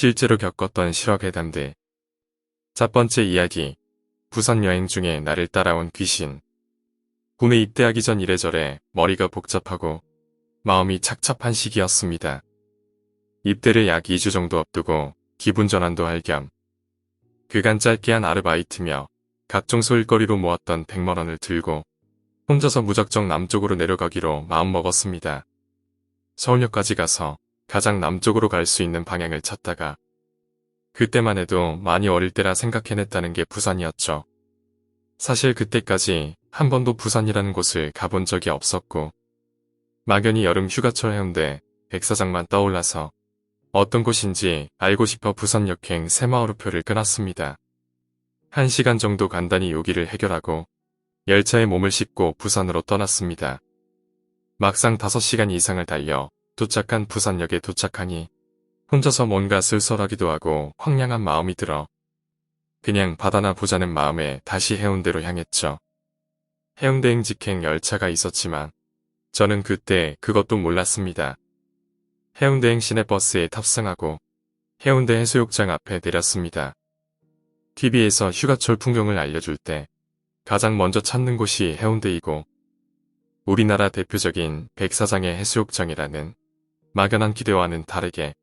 실제로 겪었던 실화괴담들. 첫 번째 이야기. 부산 여행 중에 나를 따라온 귀신. 군에 입대하기 전 이래저래 머리가 복잡하고 마음이 착잡한 시기였습니다. 입대를 약 2주 정도 앞두고 기분 전환도 할 겸 그간 짧게 한 아르바이트며 각종 소일거리로 모았던 100만 원을 들고 혼자서 무작정 남쪽으로 내려가기로 마음먹었습니다. 서울역까지 가서 가장 남쪽으로 갈 수 있는 방향을 찾다가 그때만 해도 많이 어릴 때라 생각해냈다는 게 부산이었죠. 사실 그때까지 한 번도 부산이라는 곳을 가본 적이 없었고 막연히 여름 휴가철 해운대 백사장만 떠올라서 어떤 곳인지 알고 싶어 부산 역행 새마을호표를 끊었습니다. 1시간 정도 간단히 요기를 해결하고 열차에 몸을 싣고 부산으로 떠났습니다. 막상 5시간 이상을 달려 도착한 부산역에 도착하니 혼자서 뭔가 쓸쓸하기도 하고 황량한 마음이 들어 그냥 바다나 보자는 마음에 다시 해운대로 향했죠. 해운대행 직행 열차가 있었지만 저는 그때 그것도 몰랐습니다. 해운대행 시내버스에 탑승하고 해운대 해수욕장 앞에 내렸습니다. TV에서 휴가철 풍경을 알려줄 때 가장 먼저 찾는 곳이 해운대이고 우리나라 대표적인 백사장의 해수욕장이라는 막연한 기대와는 다르게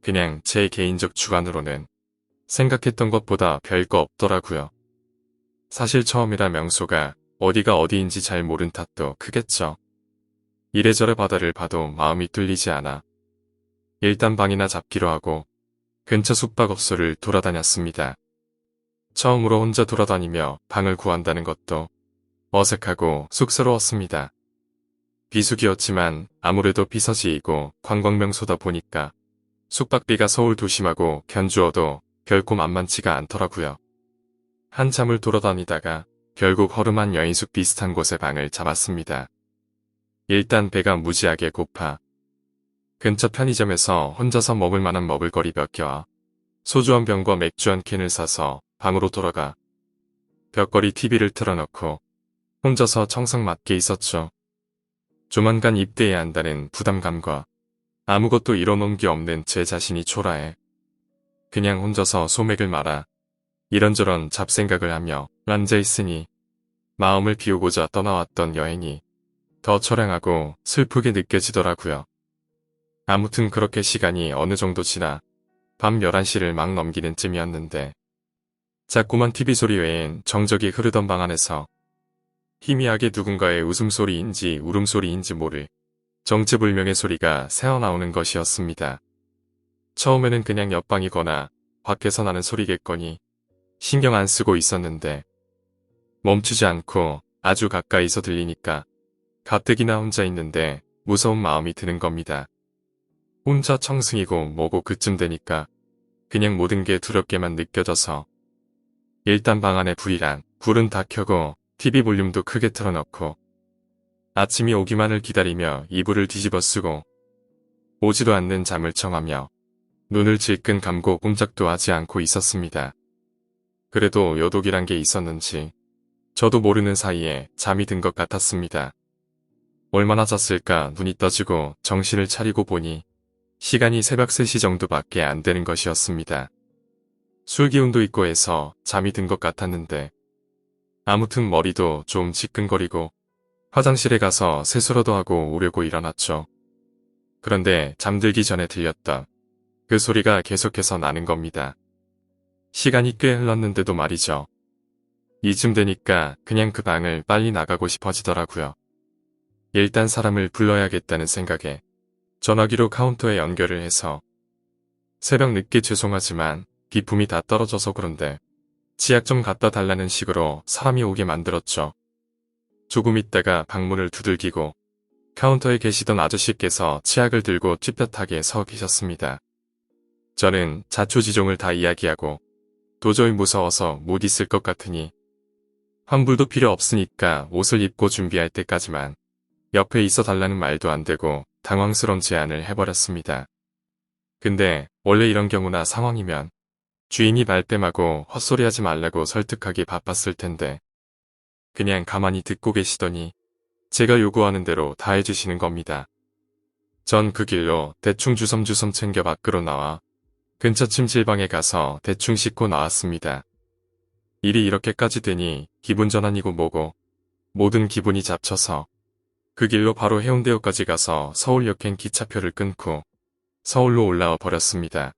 그냥 제 개인적 주관으로는 생각했던 것보다 별거 없더라고요. 사실 처음이라 명소가 어디가 어디인지 잘 모른 탓도 크겠죠. 이래저래 바다를 봐도 마음이 뚫리지 않아 일단 방이나 잡기로 하고 근처 숙박업소를 돌아다녔습니다. 처음으로 혼자 돌아다니며 방을 구한다는 것도 어색하고 쑥스러웠습니다. 비수기였지만 아무래도 비서지이고 관광명소다 보니까 숙박비가 서울 도심하고 견주어도 결코 만만치가 않더라고요. 한참을 돌아다니다가 결국 허름한 여인숙 비슷한 곳에 방을 잡았습니다. 일단 배가 무지하게 고파 근처 편의점에서 혼자서 먹을 만한 먹을거리 몇 개와 소주 한 병과 맥주 한 캔을 사서 방으로 돌아가 벽걸이 TV를 틀어놓고 혼자서 청성맞게 있었죠. 조만간 입대해야 한다는 부담감과 아무것도 이뤄놓은 게 없는 제 자신이 초라해 그냥 혼자서 소맥을 말아 이런저런 잡생각을 하며 앉아있으니 마음을 비우고자 떠나왔던 여행이 더 처량하고 슬프게 느껴지더라고요. 아무튼 그렇게 시간이 어느 정도 지나 밤 11시를 막 넘기는 쯤이었는데 자꾸만 TV 소리 외엔 정적이 흐르던 방 안에서 희미하게 누군가의 웃음소리인지 울음소리인지 모를 정체불명의 소리가 새어나오는 것이었습니다. 처음에는 그냥 옆방이거나 밖에서 나는 소리겠거니 신경 안 쓰고 있었는데 멈추지 않고 아주 가까이서 들리니까 가뜩이나 혼자 있는데 무서운 마음이 드는 겁니다. 혼자 청승이고 뭐고 그쯤 되니까 그냥 모든 게 두렵게만 느껴져서 일단 방 안에 불은 다 켜고 TV 볼륨도 크게 틀어놓고 아침이 오기만을 기다리며 이불을 뒤집어 쓰고 오지도 않는 잠을 청하며 눈을 질끈 감고 꼼짝도 하지 않고 있었습니다. 그래도 요독이란 게 있었는지 저도 모르는 사이에 잠이 든 것 같았습니다. 얼마나 잤을까 눈이 떠지고 정신을 차리고 보니 시간이 새벽 3시 정도밖에 안 되는 것이었습니다. 술 기운도 있고 해서 잠이 든 것 같았는데 아무튼 머리도 좀 지끈거리고 화장실에 가서 세수라도 하고 오려고 일어났죠. 그런데 잠들기 전에 들렸던 그 소리가 계속해서 나는 겁니다. 시간이 꽤 흘렀는데도 말이죠. 이쯤 되니까 그냥 그 방을 빨리 나가고 싶어지더라고요. 일단 사람을 불러야겠다는 생각에 전화기로 카운터에 연결을 해서 새벽 늦게 죄송하지만 비품이 다 떨어져서 그런데 치약 좀 갖다 달라는 식으로 사람이 오게 만들었죠. 조금 있다가 방문을 두들기고 카운터에 계시던 아저씨께서 치약을 들고 찌뼛하게 서 계셨습니다. 저는 자초지종을 다 이야기하고 도저히 무서워서 못 있을 것 같으니 환불도 필요 없으니까 옷을 입고 준비할 때까지만 옆에 있어 달라는 말도 안 되고 당황스러운 제안을 해버렸습니다. 근데 원래 이런 경우나 상황이면 주인이 발뺌하고 헛소리하지 말라고 설득하기 바빴을 텐데 그냥 가만히 듣고 계시더니 제가 요구하는 대로 다 해주시는 겁니다. 전 그 길로 대충 주섬주섬 챙겨 밖으로 나와 근처 찜질방에 가서 대충 씻고 나왔습니다. 일이 이렇게까지 되니 기분 전환이고 뭐고 모든 기분이 잡쳐서 그 길로 바로 해운대역까지 가서 서울역행 기차표를 끊고 서울로 올라와 버렸습니다.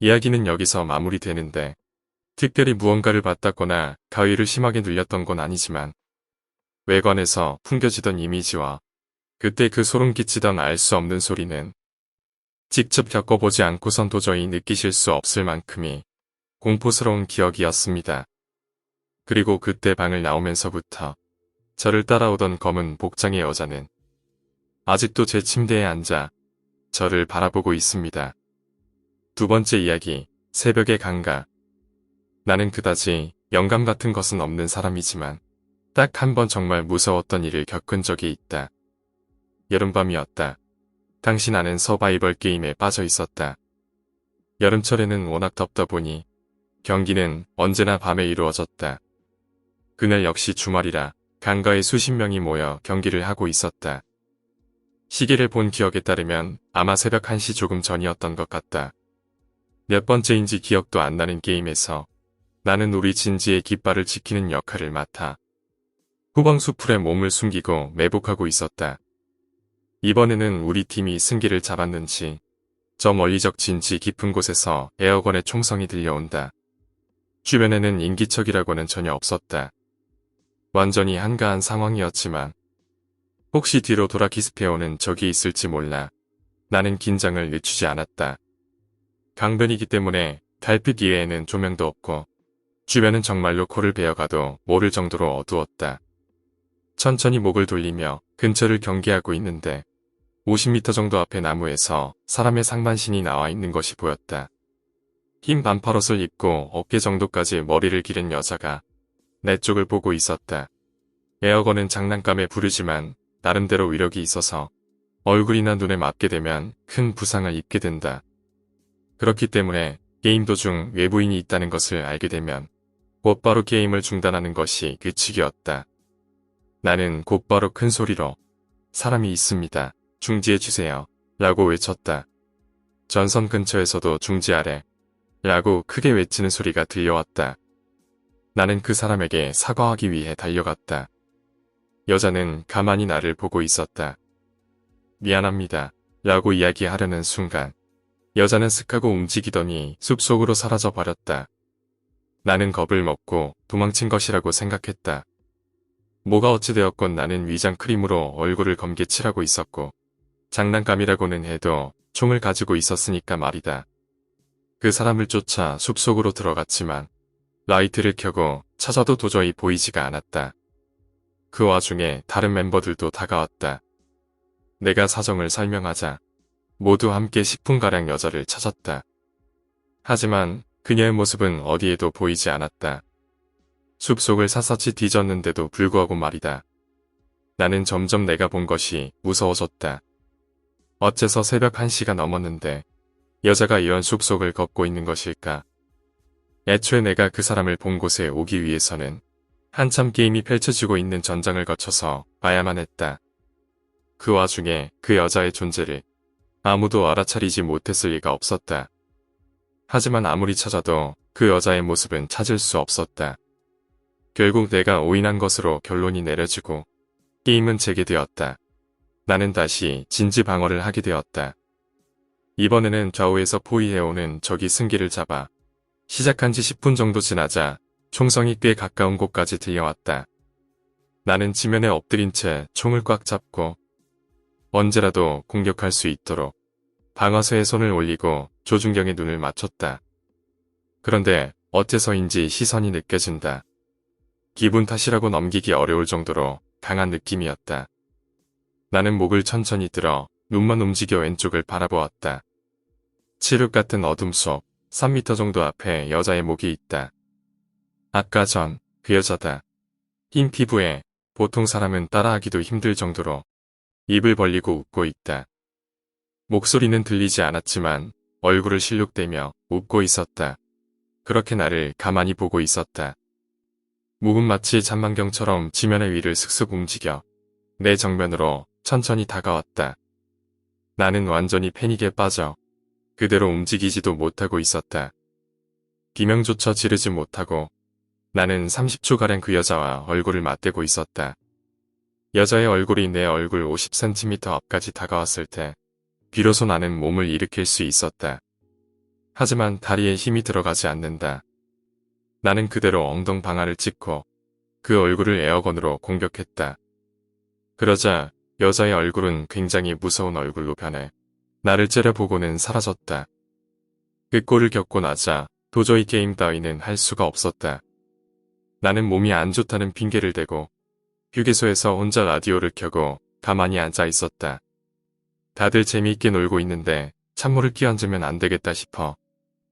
이야기는 여기서 마무리되는데 특별히 무언가를 봤다거나 가위를 심하게 눌렸던 건 아니지만 외관에서 풍겨지던 이미지와 그때 그 소름 끼치던 알 수 없는 소리는 직접 겪어보지 않고선 도저히 느끼실 수 없을 만큼이 공포스러운 기억이었습니다. 그리고 그때 방을 나오면서부터 저를 따라오던 검은 복장의 여자는 아직도 제 침대에 앉아 저를 바라보고 있습니다. 두 번째 이야기, 새벽의 강가. 나는 그다지 영감 같은 것은 없는 사람이지만 딱 한 번 정말 무서웠던 일을 겪은 적이 있다. 여름밤이었다. 당시 나는 서바이벌 게임에 빠져 있었다. 여름철에는 워낙 덥다 보니 경기는 언제나 밤에 이루어졌다. 그날 역시 주말이라 강가에 수십 명이 모여 경기를 하고 있었다. 시계를 본 기억에 따르면 아마 새벽 1시 조금 전이었던 것 같다. 몇 번째인지 기억도 안 나는 게임에서 나는 우리 진지의 깃발을 지키는 역할을 맡아 후방 수풀에 몸을 숨기고 매복하고 있었다. 이번에는 우리 팀이 승기를 잡았는지 저 멀리적 진지 깊은 곳에서 에어건의 총성이 들려온다. 주변에는 인기척이라고는 전혀 없었다. 완전히 한가한 상황이었지만 혹시 뒤로 돌아 기습해오는 적이 있을지 몰라 나는 긴장을 늦추지 않았다. 강변이기 때문에 달빛 이외에는 조명도 없고 주변은 정말로 코를 베어가도 모를 정도로 어두웠다. 천천히 목을 돌리며 근처를 경계하고 있는데 50m 정도 앞의 나무에서 사람의 상반신이 나와 있는 것이 보였다. 흰 반팔옷을 입고 어깨 정도까지 머리를 기른 여자가 내 쪽을 보고 있었다. 에어건은 장난감에 부르지만 나름대로 위력이 있어서 얼굴이나 눈에 맞게 되면 큰 부상을 입게 된다. 그렇기 때문에 게임 도중 외부인이 있다는 것을 알게 되면 곧바로 게임을 중단하는 것이 규칙이었다. 나는 곧바로 큰 소리로 사람이 있습니다. 중지해주세요. 라고 외쳤다. 전선 근처에서도 중지하래. 라고 크게 외치는 소리가 들려왔다. 나는 그 사람에게 사과하기 위해 달려갔다. 여자는 가만히 나를 보고 있었다. 미안합니다. 라고 이야기하려는 순간 여자는 슥 하고 움직이더니 숲속으로 사라져 버렸다. 나는 겁을 먹고 도망친 것이라고 생각했다. 뭐가 어찌되었건 나는 위장 크림으로 얼굴을 검게 칠하고 있었고 장난감이라고는 해도 총을 가지고 있었으니까 말이다. 그 사람을 쫓아 숲속으로 들어갔지만 라이트를 켜고 찾아도 도저히 보이지가 않았다. 그 와중에 다른 멤버들도 다가왔다. 내가 사정을 설명하자 모두 함께 10분가량 여자를 찾았다. 하지만 그녀의 모습은 어디에도 보이지 않았다. 숲속을 샅샅이 뒤졌는데도 불구하고 말이다. 나는 점점 내가 본 것이 무서워졌다. 어째서 새벽 1시가 넘었는데 여자가 이런 숲속을 걷고 있는 것일까? 애초에 내가 그 사람을 본 곳에 오기 위해서는 한참 게임이 펼쳐지고 있는 전장을 거쳐서 봐야만 했다. 그 와중에 그 여자의 존재를 아무도 알아차리지 못했을 리가 없었다. 하지만 아무리 찾아도 그 여자의 모습은 찾을 수 없었다. 결국 내가 오인한 것으로 결론이 내려지고 게임은 재개되었다. 나는 다시 진지 방어를 하게 되었다. 이번에는 좌우에서 포위해오는 적이 승기를 잡아 시작한 지 10분 정도 지나자 총성이 꽤 가까운 곳까지 들려왔다. 나는 지면에 엎드린 채 총을 꽉 잡고 언제라도 공격할 수 있도록 방아쇠에 손을 올리고 조준경에 눈을 맞췄다. 그런데 어째서인지 시선이 느껴진다. 기분 탓이라고 넘기기 어려울 정도로 강한 느낌이었다. 나는 목을 천천히 들어 눈만 움직여 왼쪽을 바라보았다. 칠흑 같은 어둠 속 3m 정도 앞에 여자의 목이 있다. 아까 전 그 여자다. 흰 피부에 보통 사람은 따라하기도 힘들 정도로 입을 벌리고 웃고 있다. 목소리는 들리지 않았지만 얼굴을 실룩대며 웃고 있었다. 그렇게 나를 가만히 보고 있었다. 목은 마치 잔망경처럼 지면의 위를 슥슥 움직여 내 정면으로 천천히 다가왔다. 나는 완전히 패닉에 빠져 그대로 움직이지도 못하고 있었다. 비명조차 지르지 못하고 나는 30초가량 그 여자와 얼굴을 맞대고 있었다. 여자의 얼굴이 내 얼굴 50cm 앞까지 다가왔을 때 비로소 나는 몸을 일으킬 수 있었다. 하지만 다리에 힘이 들어가지 않는다. 나는 그대로 엉덩방아를 찍고 그 얼굴을 에어건으로 공격했다. 그러자 여자의 얼굴은 굉장히 무서운 얼굴로 변해 나를 째려보고는 사라졌다. 그 꼴을 겪고 나자 도저히 게임 따위는 할 수가 없었다. 나는 몸이 안 좋다는 핑계를 대고 휴게소에서 혼자 라디오를 켜고 가만히 앉아 있었다. 다들 재미있게 놀고 있는데 찬물을 끼얹으면 안 되겠다 싶어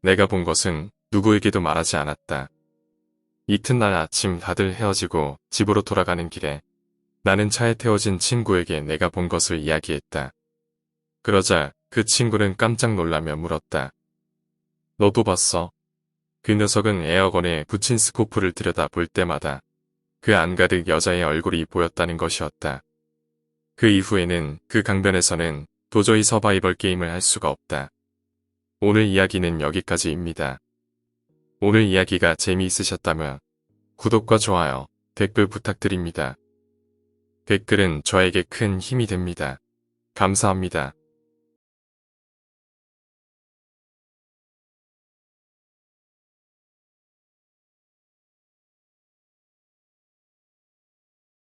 내가 본 것은 누구에게도 말하지 않았다. 이튿날 아침 다들 헤어지고 집으로 돌아가는 길에 나는 차에 태워진 친구에게 내가 본 것을 이야기했다. 그러자 그 친구는 깜짝 놀라며 물었다. 너도 봤어? 그 녀석은 에어건에 붙인 스코프를 들여다 볼 때마다 그 안 가득 여자의 얼굴이 보였다는 것이었다. 그 이후에는 그 강변에서는 도저히 서바이벌 게임을 할 수가 없다. 오늘 이야기는 여기까지입니다. 오늘 이야기가 재미있으셨다면 구독과 좋아요, 댓글 부탁드립니다. 댓글은 저에게 큰 힘이 됩니다. 감사합니다.